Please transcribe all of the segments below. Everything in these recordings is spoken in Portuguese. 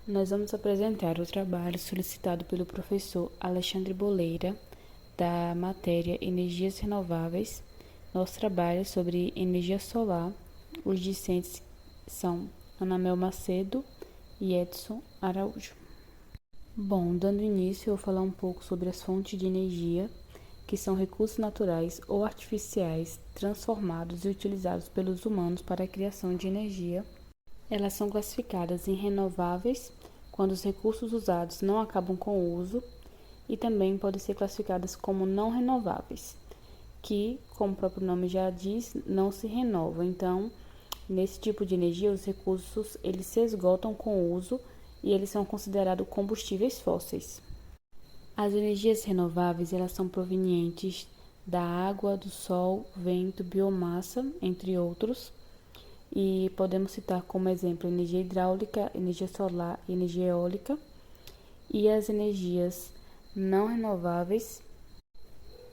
Nós vamos apresentar o trabalho solicitado pelo professor Alexandre Boleira, da matéria Energias Renováveis. Nosso trabalho é sobre energia solar. Os discentes são Anamel Macedo e Edson Araújo. Bom, dando início, eu vou falar um pouco sobre as fontes de energia, que são recursos naturais ou artificiais transformados e utilizados pelos humanos para a criação de energia. Elas são classificadas em renováveis, quando os recursos usados não acabam com o uso, e também podem ser classificadas como não renováveis, que, como o próprio nome já diz, não se renovam. Então, nesse tipo de energia, os recursos eles se esgotam com o uso e eles são considerados combustíveis fósseis. As energias renováveis elas são provenientes da água, do sol, vento, biomassa, entre outros. E podemos citar como exemplo energia hidráulica, energia solar e energia eólica. E as energias não renováveis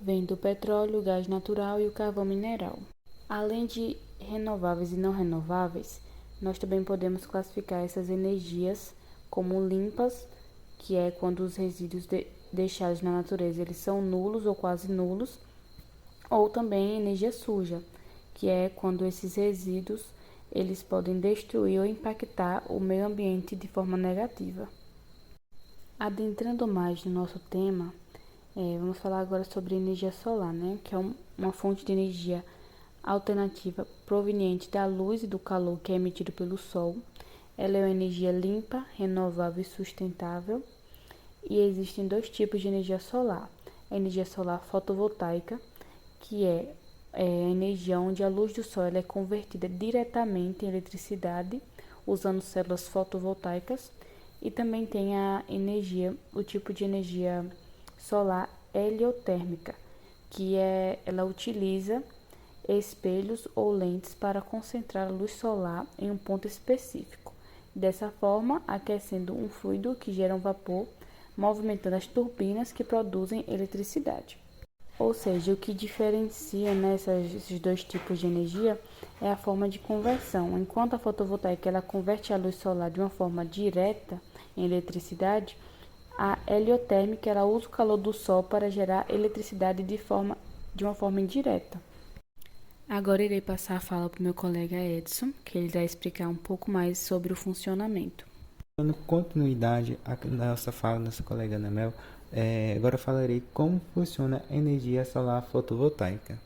vêm do petróleo, gás natural e o carvão mineral. Além de renováveis e não renováveis, nós também podemos classificar essas energias como limpas, que é quando os resíduos deixados na natureza eles são nulos ou quase nulos, ou também energia suja, que é quando esses resíduos eles podem destruir ou impactar o meio ambiente de forma negativa. Adentrando mais no nosso tema, vamos falar agora sobre energia solar, que é uma fonte de energia alternativa proveniente da luz e do calor que é emitido pelo Sol. Ela é uma energia limpa, renovável e sustentável. E existem dois tipos de energia solar. A energia solar fotovoltaica, que é a energia onde a luz do sol é convertida diretamente em eletricidade, usando células fotovoltaicas. E também tem o tipo de energia solar heliotérmica, ela utiliza espelhos ou lentes para concentrar a luz solar em um ponto específico. Dessa forma, aquecendo um fluido que gera um vapor, movimentando as turbinas que produzem eletricidade. Ou seja, o que diferencia esses dois tipos de energia é a forma de conversão. Enquanto a fotovoltaica ela converte a luz solar de uma forma direta em eletricidade, a heliotérmica ela usa o calor do sol para gerar eletricidade de uma forma indireta. Agora irei passar a fala para o meu colega Edson, que ele vai explicar um pouco mais sobre o funcionamento. Dando continuidade à nossa fala, nossa colega Ana Mel, agora falarei como funciona a energia solar fotovoltaica.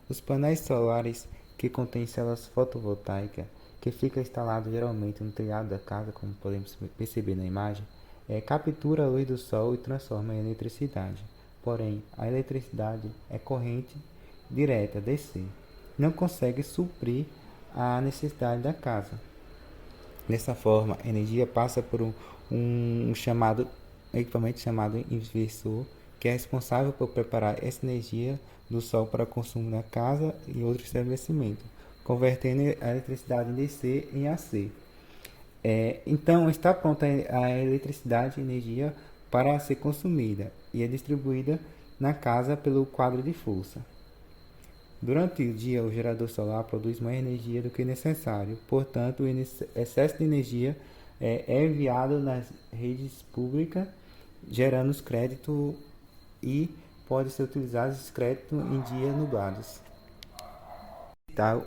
Os painéis solares que contêm células fotovoltaicas, que fica instalado geralmente no telhado da casa, como podemos perceber na imagem, captura a luz do sol e transforma em eletricidade. Porém, a eletricidade é corrente direta DC, não consegue suprir a necessidade da casa. Dessa forma, a energia passa por um equipamento chamado inversor, que é responsável por preparar essa energia do sol para consumo na casa e outros estabelecimentos, convertendo a eletricidade em DC em AC. Então, está pronta a eletricidade e energia para ser consumida e é distribuída na casa pelo quadro de força. Durante o dia, o gerador solar produz mais energia do que necessário, portanto, o excesso de energia é enviado nas redes públicas, gerando os créditos e pode ser utilizado esses créditos em dias nublados.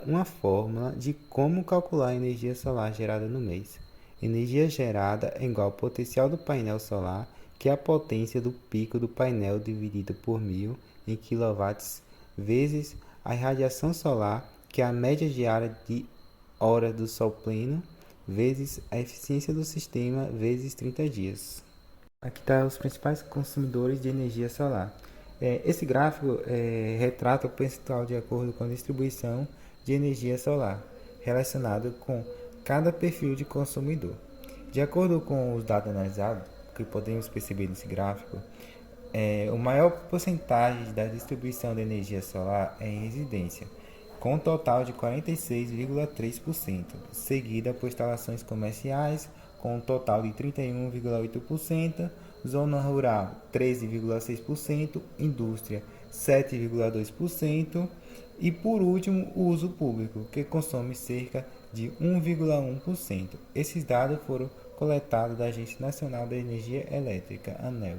Uma fórmula de como calcular a energia solar gerada no mês. Energia gerada é igual ao potencial do painel solar, que é a potência do pico do painel dividido por 1000 em kW, vezes a irradiação solar, que é a média diária de hora do sol pleno, vezes a eficiência do sistema, vezes 30 dias. Aqui está os principais consumidores de energia solar. Esse gráfico retrata o percentual de acordo com a distribuição de energia solar, relacionado com cada perfil de consumidor. De acordo com os dados analisados, que podemos perceber nesse gráfico, o maior porcentagem da distribuição de energia solar é em residência, com um total de 46,3%, seguida por instalações comerciais, com um total de 31,8%, zona rural 13,6%, indústria 7,2% e, por último, o uso público, que consome cerca de 1,1%. Esses dados foram coletado da Agência Nacional de Energia Elétrica, ANEEL.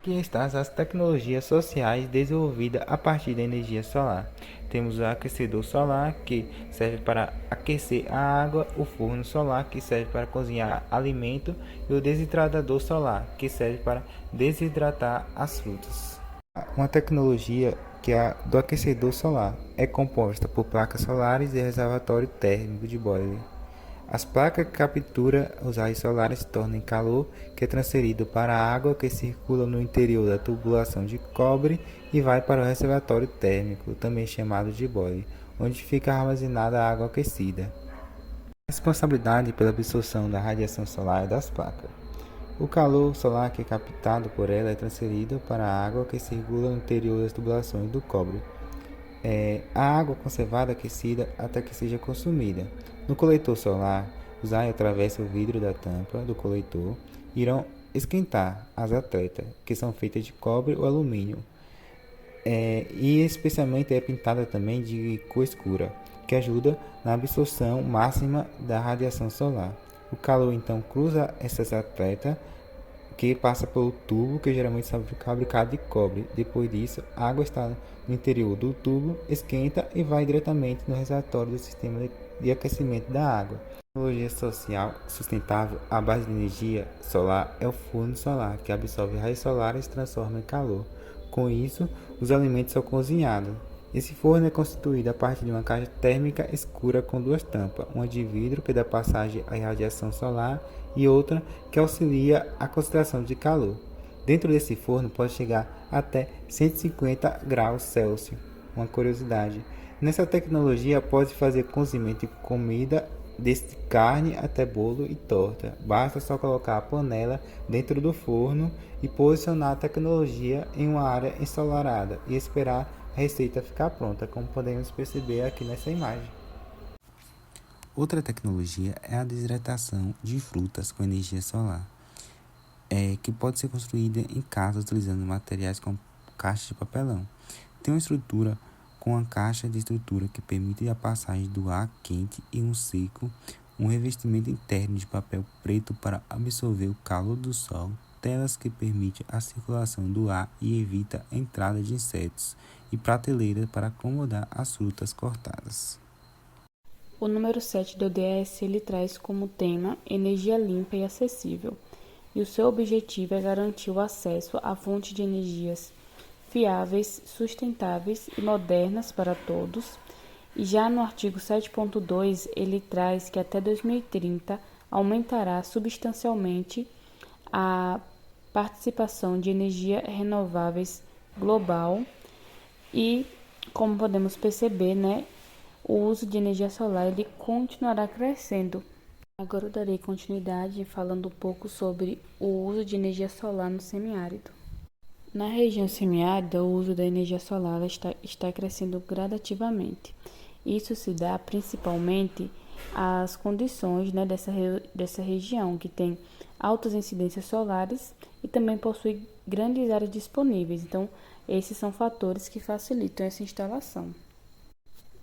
Aqui estão as tecnologias sociais desenvolvidas a partir da energia solar. Temos o aquecedor solar, que serve para aquecer a água, o forno solar, que serve para cozinhar alimento, e o desidratador solar, que serve para desidratar as frutas. Uma tecnologia que é a do aquecedor solar é composta por placas solares e reservatório térmico de boiler. As placas que capturam os raios solares tornam calor, que é transferido para a água que circula no interior da tubulação de cobre e vai para o reservatório térmico, também chamado de boiler, onde fica armazenada a água aquecida. A responsabilidade pela absorção da radiação solar é das placas. O calor solar que é captado por ela é transferido para a água que circula no interior das tubulações do cobre. A água conservada aquecida até que seja consumida. No coletor solar, os raios atravessam o vidro da tampa do coletor e irão esquentar as atletas, que são feitas de cobre ou alumínio, e especialmente é pintada também de cor escura, que ajuda na absorção máxima da radiação solar. O calor então cruza essas atletas, que passa pelo tubo, que geralmente é fabricado de cobre. Depois disso, a água está no interior do tubo, esquenta e vai diretamente no reservatório do sistema de aquecimento da água. A tecnologia social sustentável à base de energia solar é o forno solar, que absorve raios solares e transforma em calor. Com isso, os alimentos são cozinhados. Esse forno é constituído a partir de uma caixa térmica escura com duas tampas, uma de vidro que dá passagem à radiação solar e outra que auxilia a concentração de calor. Dentro desse forno pode chegar até 150 graus Celsius. Uma curiosidade: nessa tecnologia pode fazer cozimento de comida, desde carne até bolo e torta. Basta só colocar a panela dentro do forno e posicionar a tecnologia em uma área ensolarada e esperar a receita ficar pronta, como podemos perceber aqui nessa imagem. Outra tecnologia é a desidratação de frutas com energia solar, que pode ser construída em casa utilizando materiais como caixa de papelão. Tem uma estrutura com a caixa de estrutura que permite a passagem do ar quente e um seco, um revestimento interno de papel preto para absorver o calor do sol, telas que permitem a circulação do ar e evita a entrada de insetos, e prateleiras para acomodar as frutas cortadas. O número 7 do ODS ele traz como tema energia limpa e acessível, e o seu objetivo é garantir o acesso a fontes de energias fiáveis, sustentáveis e modernas para todos. E já no artigo 7.2 ele traz que até 2030 aumentará substancialmente a participação de energia renováveis global e, como podemos perceber, o uso de energia solar ele continuará crescendo. Agora eu darei continuidade falando um pouco sobre o uso de energia solar no semiárido. Na região semiárida, o uso da energia solar está crescendo gradativamente. Isso se dá principalmente às condições dessa região, que tem altas incidências solares e também possui grandes áreas disponíveis. Então, esses são fatores que facilitam essa instalação.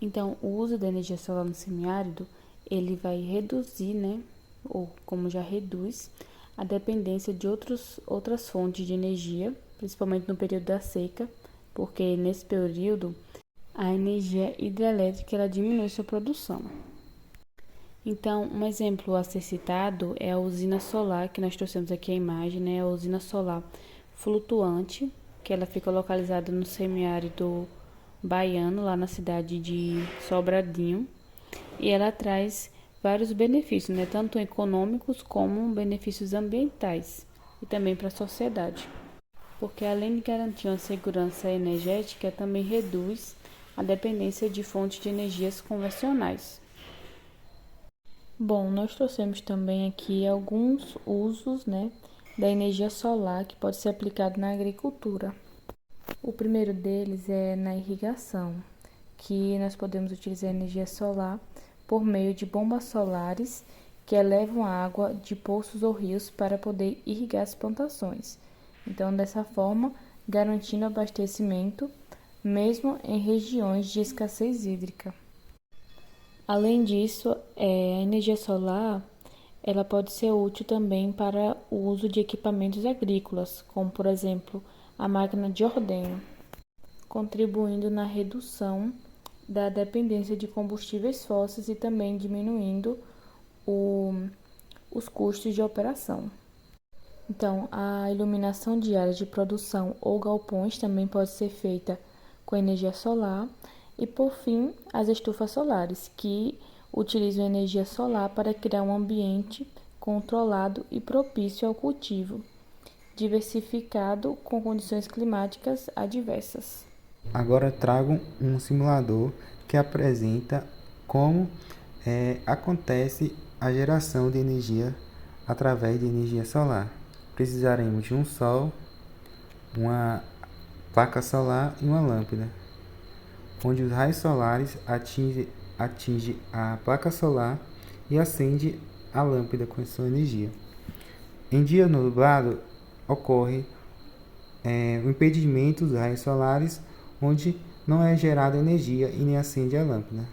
Então, o uso da energia solar no semiárido, ele vai reduzir, ou como já reduz, a dependência de outras fontes de energia, principalmente no período da seca, porque nesse período a energia hidrelétrica ela diminui sua produção. Então, um exemplo a ser citado é a usina solar, que nós trouxemos aqui a imagem, a usina solar flutuante, que ela fica localizada no semiárido baiano, lá na cidade de Sobradinho, e ela traz vários benefícios, tanto econômicos como benefícios ambientais e também para a sociedade, porque além de garantir uma segurança energética, também reduz a dependência de fontes de energias convencionais. Bom, nós trouxemos também aqui alguns usos, da energia solar que pode ser aplicado na agricultura. O primeiro deles é na irrigação, que nós podemos utilizar a energia solar por meio de bombas solares que elevam a água de poços ou rios para poder irrigar as plantações. Então, dessa forma, garantindo abastecimento mesmo em regiões de escassez hídrica. Além disso, a energia solar ela pode ser útil também para o uso de equipamentos agrícolas, como por exemplo a máquina de ordenho, contribuindo na redução da dependência de combustíveis fósseis e também diminuindo os custos de operação. Então, a iluminação de áreas de produção ou galpões também pode ser feita com energia solar. E, por fim, as estufas solares, que utilizam energia solar para criar um ambiente controlado e propício ao cultivo, diversificado com condições climáticas adversas. Agora trago um simulador que apresenta como acontece a geração de energia através de energia solar. Precisaremos de um sol, uma placa solar e uma lâmpada, onde os raios solares atingem a placa solar e acende a lâmpada com sua energia. Em dia nublado, ocorre o impedimento dos raios solares, onde não é gerada energia e nem acende a lâmpada.